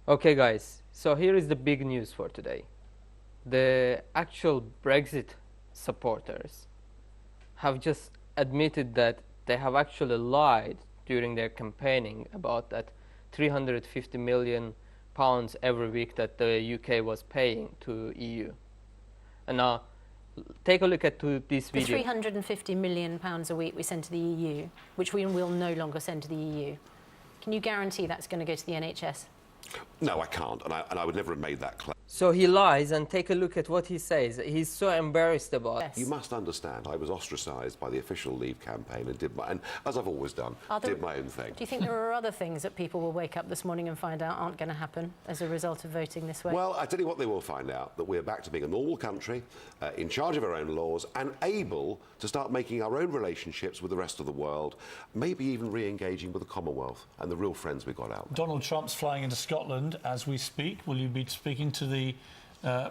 Okay guys, so here is the big news for today. The actual Brexit supporters have just admitted that they have actually lied during their campaigning about that 350 million pounds every week that the UK was paying to EU. And now take a look at this The video. £350 million a week we send to the EU, which we will no longer send to the EU. Can you guarantee that's going to go to the NHS? No, I can't, and I would never have made that claim. So he lies, and take a look at what he says. He's so embarrassed about it. Yes. You must understand, I was ostracised by the official Leave campaign and as I've always done, did my own thing. Do you think there are other things that people will wake up this morning and find out aren't going to happen as a result of voting this way? Well, I tell you what they will find out, that we're back to being a normal country, in charge of our own laws, and able to start making our own relationships with the rest of the world, maybe even re-engaging with the Commonwealth and the real friends we got out there. Donald Trump's flying into Scotland as we speak. Will you be speaking to the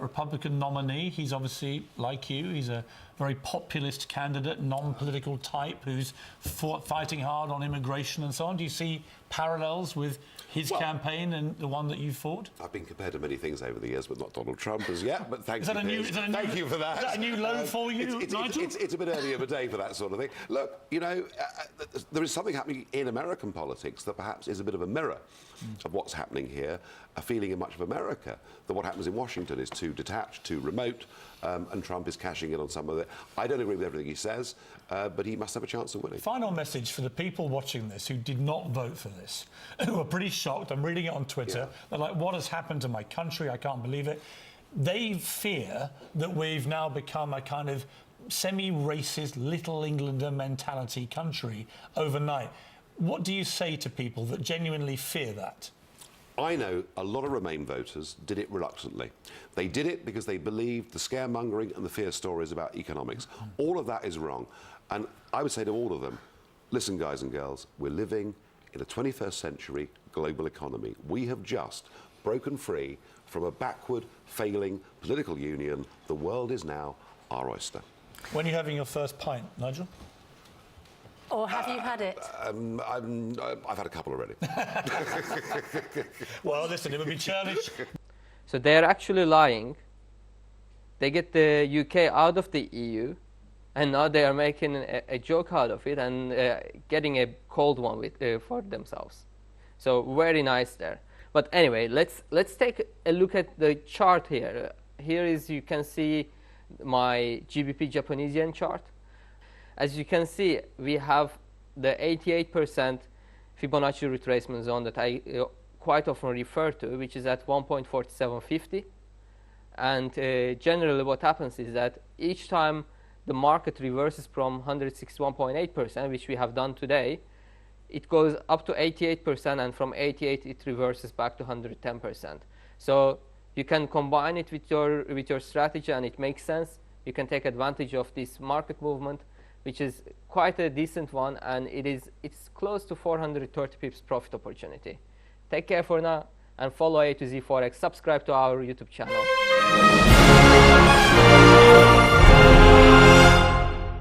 Republican nominee? He's obviously, like you, he's a very populist candidate, non-political type who's fighting hard on immigration and so on. Do you see parallels with his campaign and the one that you fought? I've been compared to many things over the years, but not Donald Trump as yet. But thank you. Thank you for that. Is that a new low for you, Nigel? It's a bit early of a day for that sort of thing. Look, you know, there is something happening in American politics that perhaps is a bit of a mirror of what's happening here, a feeling in much of America that what happens in Washington is too detached, too remote, and Trump is cashing in on some of it. I don't agree with everything he says, but he must have a chance of winning. Final message for the people watching this who did not vote for this, who are pretty shocked. I'm reading it on Twitter. Yeah. They're like, what has happened to my country? I can't believe it. They fear that we've now become a kind of semi-racist Little Englander mentality country overnight. What do you say to people that genuinely fear that? I know a lot of Remain voters did it reluctantly. They did it because they believed the scaremongering and the fear stories about economics. All of that is wrong. And I would say to all of them, listen, guys and girls, we're living in a 21st century global economy. We have just broken free from a backward, failing political union. The world is now our oyster. When are you having your first pint, Nigel? Or have you had it? I've had a couple already. Well, listen, it would be churlish. So they're actually lying. They get the UK out of the EU, and now they are making a joke out of it and getting a cold one for themselves. So very nice there. But anyway, let's take a look at the chart here. Here is, you can see my GBP Japanese yen chart. As you can see, we have the 88% Fibonacci retracement zone that I quite often refer to, which is at 1.4750. And generally what happens is that each time the market reverses from 161.8%, which we have done today, it goes up to 88%, and from 88 it reverses back to 110%. So you can combine it with your strategy, and it makes sense. You can take advantage of this market movement, which is quite a decent one, and it's close to 430 pips profit opportunity. Take care for now, and follow A to Z Forex. Subscribe to our YouTube channel.